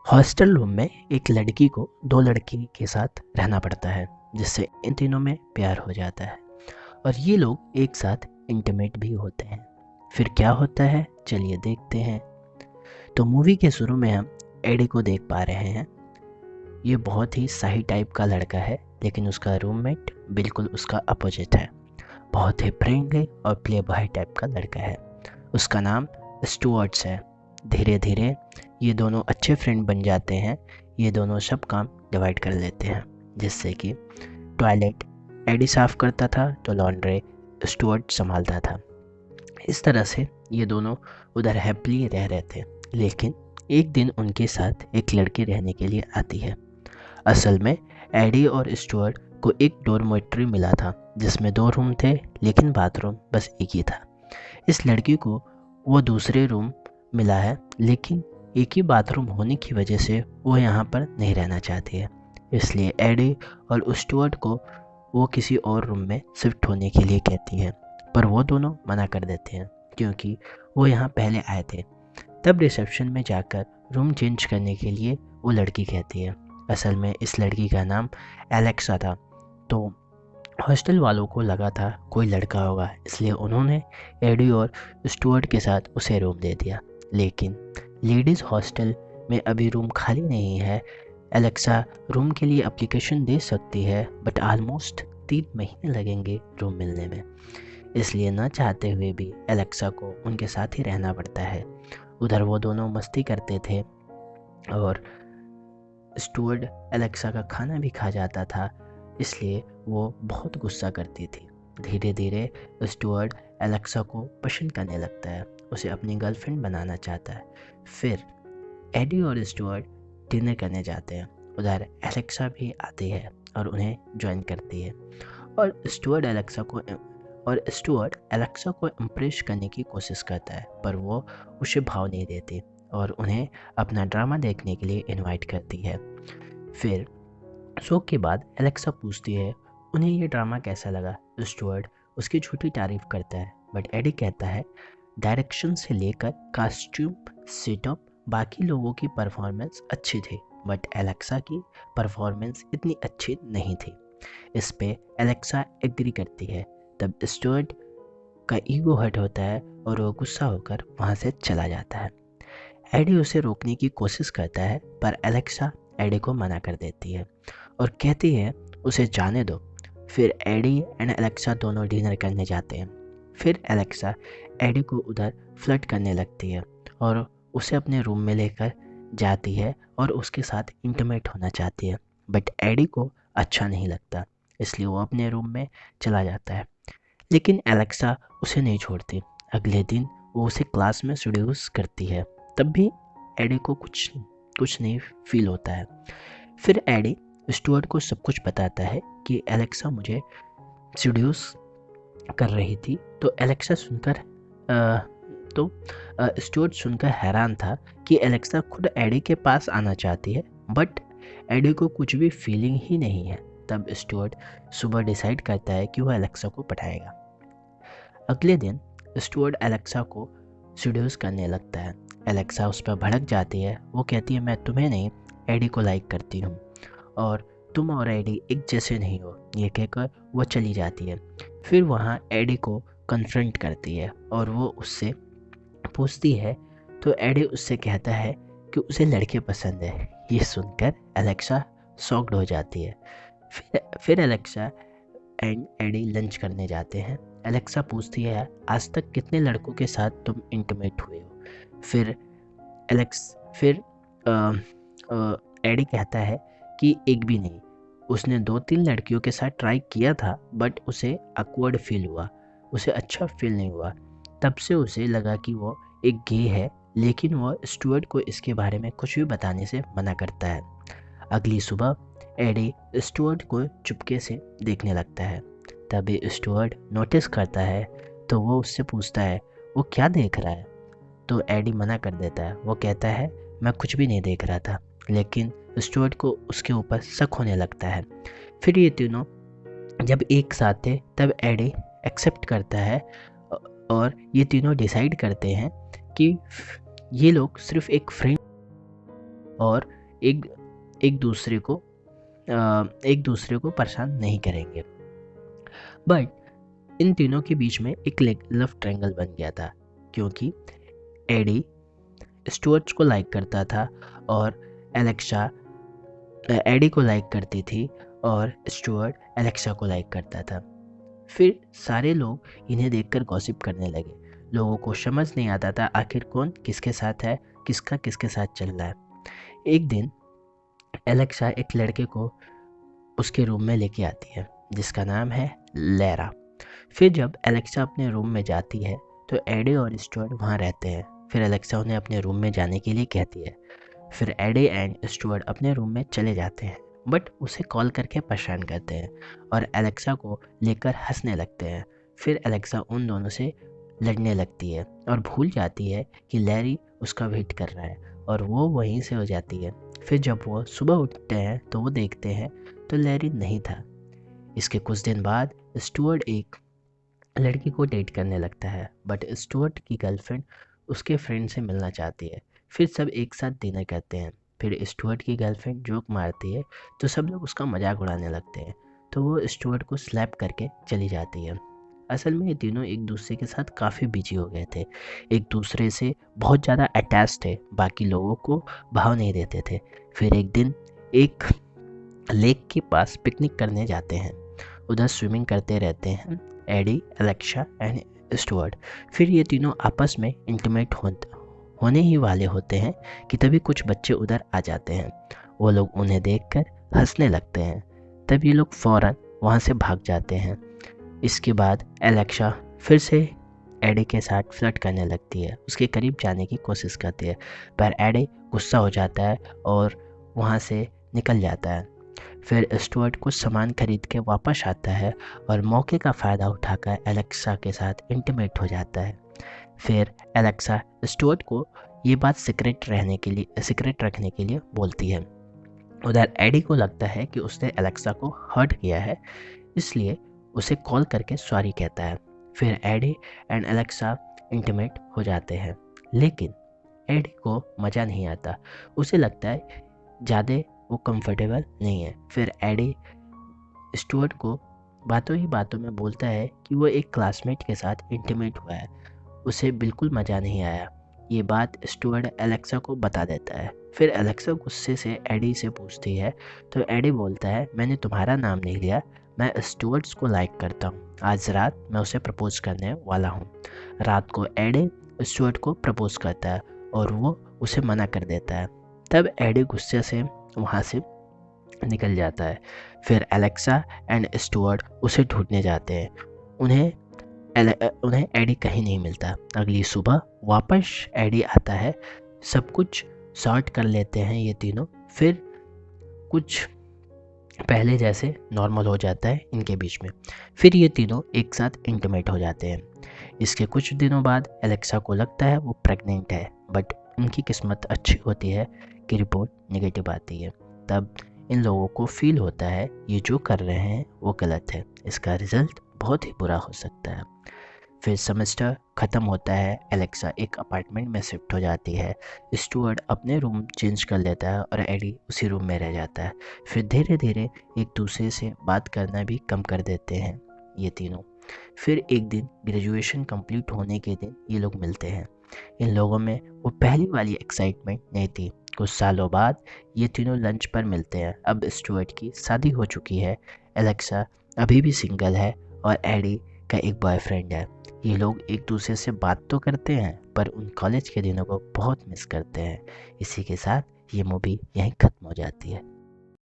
Hostel room में एक लड़की को दो लड़की के साथ रहना पड़ता है, जिससे इन तीनों में प्यार हो जाता है और ये लोग एक साथ इंटीमेट भी होते हैं। फिर क्या होता है, चलिए देखते हैं। तो मूवी के शुरू में हम एडी को देख पा रहे हैं। ये बहुत ही सही टाइप का लड़का है, लेकिन उसका रूममेट बिल्कुल उसका अपोजिट है। बहुत ही फ्रेंडली और प्ले बॉय टाइप का लड़का है। उसका नाम स्टुअर्ट्स है। धीरे धीरे ये दोनों अच्छे फ्रेंड बन जाते हैं। ये दोनों सब काम डिवाइड कर लेते हैं, जिससे कि टॉयलेट एडी साफ़ करता था तो लॉन्ड्री स्टुअर्ट संभालता था। इस तरह से ये दोनों उधर हैप्पीली रह रहे थे। लेकिन एक दिन उनके साथ एक लड़की रहने के लिए आती है। असल में एडी और स्टुअर्ट को एक डॉर्मेट्री मिला था, जिसमें 2 रूम थे, लेकिन बाथरूम बस एक ही था। इस लड़की को वो दूसरे रूम मिला है, लेकिन एक ही बाथरूम होने की वजह से वो यहाँ पर नहीं रहना चाहती है। इसलिए एडी और स्टुअर्ट को वो किसी और रूम में शिफ्ट होने के लिए कहती है, पर वो दोनों मना कर देते हैं क्योंकि वो यहाँ पहले आए थे। तब रिसेप्शन में जाकर रूम चेंज करने के लिए वो लड़की कहती है। असल में इस लड़की का नाम एलेक्सा था। तो हॉस्टल वालों को लगा था कोई लड़का होगा, इसलिए उन्होंने एडी और स्टुअर्ट के साथ उसे रूम दे दिया। लेकिन लेडीज़ हॉस्टल में अभी रूम खाली नहीं है। एलेक्सा रूम के लिए एप्लीकेशन दे सकती है, बट ऑलमोस्ट 3 महीने लगेंगे रूम मिलने में। इसलिए न चाहते हुए भी एलेक्सा को उनके साथ ही रहना पड़ता है। उधर वो दोनों मस्ती करते थे और स्टुअर्ट एलेक्सा का खाना भी खा जाता था, इसलिए वो बहुत गुस्सा करती थी। धीरे धीरे स्टुअर्ट एलेक्सा को पसंद करने लगता है, उसे अपनी गर्लफ्रेंड बनाना चाहता है। फिर एडी और स्टुअर्ट डिनर करने जाते हैं। उधर एलेक्सा भी आती है और उन्हें ज्वाइन करती है और स्टुअर्ट एलेक्सा को इम्प्रेस करने की कोशिश करता है, पर वो उसे भाव नहीं देती और उन्हें अपना ड्रामा देखने के लिए इनवाइट करती है। फिर शो के बाद एलेक्सा पूछती है उन्हें ये ड्रामा कैसा लगा। स्टुअर्ट उसकी झूठी तारीफ करता है, बट एडी कहता है डायरेक्शन से लेकर कॉस्ट्यूम सेटअप बाकी लोगों की परफॉर्मेंस अच्छी थी, बट एलेक्सा की परफॉर्मेंस इतनी अच्छी नहीं थी। इस पे एलेक्सा एग्री करती है। तब स्टुअर्ट का ईगो हर्ट होता है और वो गुस्सा होकर वहाँ से चला जाता है। एडी उसे रोकने की कोशिश करता है, पर एलेक्सा एडी को मना कर देती है और कहती है उसे जाने दो। फिर एडी एंड एलेक्सा दोनों डिनर करने जाते हैं। फिर एलेक्सा एडी को उधर फ्लर्ट करने लगती है और उसे अपने रूम में लेकर जाती है और उसके साथ इंटीमेट होना चाहती है, बट एडी को अच्छा नहीं लगता, इसलिए वो अपने रूम में चला जाता है। लेकिन एलेक्सा उसे नहीं छोड़ती। अगले दिन वो उसे क्लास में सीड्यूस करती है, तब भी एडी को कुछ नहीं फील होता है। फिर एडी स्टुअर्ट को सब कुछ बताता है कि एलेक्सा मुझे सीड्यूस कर रही थी। तो एलेक्सा सुनकर स्टुअर्ट सुनकर हैरान था कि एलेक्सा खुद एडी के पास आना चाहती है, बट एडी को कुछ भी फीलिंग ही नहीं है। तब स्टुअर्ट सुबह डिसाइड करता है कि वह एलेक्सा को पढ़ाएगा। अगले दिन स्टुअर्ट एलेक्सा को सीड्यूस करने लगता है। एलेक्सा उस पर भड़क जाती है। वो कहती है मैं तुम्हें नहीं, एडी को लाइक करती हूँ और तुम और एडी एक जैसे नहीं हो। ये कहकर वो चली जाती है। फिर वहाँ एडी को कन्फ्रंट करती है और वो उससे पूछती है, तो एडी उससे कहता है कि उसे लड़के पसंद है। ये सुनकर एलेक्सा शॉक्ड हो जाती है। फिर एलेक्सा एंड एडी लंच करने जाते हैं। एलेक्सा पूछती है आज तक कितने लड़कों के साथ तुम इंटीमेट हुए हो। फिर एडी कहता है कि एक भी नहीं। उसने 2-3 लड़कियों के साथ ट्राई किया था, बट उसे ऑकवर्ड फील हुआ, उसे अच्छा फील नहीं हुआ। तब से उसे लगा कि वो एक गे है, लेकिन वो स्टुअर्ट को इसके बारे में कुछ भी बताने से मना करता है। अगली सुबह एडी स्टुअर्ट को चुपके से देखने लगता है। तभी स्टुअर्ट नोटिस करता है, तो वो उससे पूछता है वो क्या देख रहा है। तो एडी मना कर देता है। वो कहता है मैं कुछ भी नहीं देख रहा था, लेकिन स्टुअर्ट को उसके ऊपर शक होने लगता है। फिर ये तीनों जब एक साथ थे तब एडी एक्सेप्ट करता है और ये तीनों डिसाइड करते हैं कि ये लोग सिर्फ एक फ्रेंड और एक एक दूसरे को परेशान नहीं करेंगे। बट इन तीनों के बीच में एक लव ट्रायंगल बन गया था, क्योंकि एडी स्टुअर्ट को लाइक करता था और एलेक्सा एडी को लाइक करती थी और स्टुअर्ट एलेक्सा को लाइक करता था। फिर सारे लोग इन्हें देखकर गॉसिप करने लगे। लोगों को समझ नहीं आता था आखिर कौन किसके साथ है, किसका किसके साथ चल रहा है। एक दिन एलेक्सा एक लड़के को उसके रूम में लेके आती है जिसका नाम है लैरा। फिर जब एलेक्सा अपने रूम में जाती है तो एडी और स्टुअर्ट वहाँ रहते हैं। फिर एलेक्सा उन्हें अपने रूम में जाने के लिए कहती है। फिर एडी एंड स्टुअर्ट अपने रूम में चले जाते हैं, बट उसे कॉल करके परेशान करते हैं और एलेक्सा को लेकर हंसने लगते हैं। फिर एलेक्सा उन दोनों से लड़ने लगती है और भूल जाती है कि लैरी उसका वेट कर रहा है और वो वहीं से हो जाती है। फिर जब वो सुबह उठते हैं तो वो देखते हैं तो लैरी नहीं था। इसके कुछ दिन बाद स्टुअर्ट एक लड़की को डेट करने लगता है, बट स्टुअर्ट की गर्लफ्रेंड उसके फ्रेंड से मिलना चाहती है। फिर सब एक साथ डिनर करते हैं। फिर स्टुअर्ट की गर्लफ्रेंड जोक मारती है तो सब लोग उसका मजाक उड़ाने लगते हैं, तो वो स्टुअर्ट को स्लैप करके चली जाती है। असल में ये तीनों एक दूसरे के साथ काफ़ी बिजी हो गए थे, एक दूसरे से बहुत ज़्यादा अटैच थे, बाकी लोगों को भाव नहीं देते थे। फिर एक दिन एक लेक के पास पिकनिक करने जाते हैं। उधर स्विमिंग करते रहते हैं एडी, एलेक्सा एंड स्टुअर्ट। फिर ये तीनों आपस में इंटीमेट होने ही वाले होते हैं कि तभी कुछ बच्चे उधर आ जाते हैं। वो लोग उन्हें देखकर हंसने लगते हैं। तब ये लोग फ़ौरन वहाँ से भाग जाते हैं। इसके बाद एलेक्सा फिर से एडी के साथ फ्लर्ट करने लगती है, उसके करीब जाने की कोशिश करती है, पर एडी गुस्सा हो जाता है और वहाँ से निकल जाता है। फिर स्टुअर्ट कुछ सामान खरीद के वापस आता है और मौके का फ़ायदा उठाकर एलेक्सा के साथ इंटीमेट हो जाता है। फिर एलेक्सा स्टुअर्ट को ये बात सीक्रेट रखने के लिए बोलती है। उधर एडी को लगता है कि उसने एलेक्सा को हर्ट किया है, इसलिए उसे कॉल करके सॉरी कहता है। फिर एडी एंड एलेक्सा इंटीमेट हो जाते हैं, लेकिन एडी को मज़ा नहीं आता। उसे लगता है ज़्यादा वो कंफर्टेबल नहीं है। फिर एडी स्टुअर्ट को बातों ही बातों में बोलता है कि वो एक क्लासमेट के साथ इंटीमेट हुआ है, उसे बिल्कुल मज़ा नहीं आया। ये बात स्टुअर्ट एलेक्सा को बता देता है। फिर एलेक्सा गुस्से से एडी से पूछती है तो एडी बोलता है, मैंने तुम्हारा नाम नहीं लिया, मैं स्टुअर्ट्स को लाइक करता हूँ, आज रात मैं उसे प्रपोज करने वाला हूँ। रात को एडी स्टुअर्ट को प्रपोज करता है और वो उसे मना कर देता है। तब एडी गुस्से से वहाँ से निकल जाता है। फिर एलेक्सा एंड स्टुअर्ट उसे ढूंढने जाते हैं। उन्हें एडी कहीं नहीं मिलता। अगली सुबह वापस एडी आता है, सब कुछ सॉर्ट कर लेते हैं ये तीनों। फिर कुछ पहले जैसे नॉर्मल हो जाता है इनके बीच में। फिर ये तीनों एक साथ इंटीमेट हो जाते हैं। इसके कुछ दिनों बाद एलेक्सा को लगता है वो प्रेग्नेंट है, बट उनकी किस्मत अच्छी होती है कि रिपोर्ट नेगेटिव आती है। तब इन लोगों को फील होता है ये जो कर रहे हैं वो गलत है, इसका रिजल्ट बहुत ही बुरा हो सकता है। फिर सेमेस्टर ख़त्म होता है, एलेक्सा एक अपार्टमेंट में शिफ्ट हो जाती है, स्टुअर्ट अपने रूम चेंज कर लेता है और एडी उसी रूम में रह जाता है। फिर धीरे धीरे एक दूसरे से बात करना भी कम कर देते हैं ये तीनों। फिर एक दिन ग्रेजुएशन कंप्लीट होने के दिन ये लोग मिलते हैं। इन लोगों में वो पहली वाली एक्साइटमेंट नहीं थी। कुछ सालों बाद ये तीनों लंच पर मिलते हैं। अब स्टुअर्ट की शादी हो चुकी है, एलेक्सा अभी भी सिंगल है और एडी का एक बॉयफ्रेंड है। ये लोग एक दूसरे से बात तो करते हैं पर उन कॉलेज के दिनों को बहुत मिस करते हैं। इसी के साथ ये मूवी यहीं ख़त्म हो जाती है।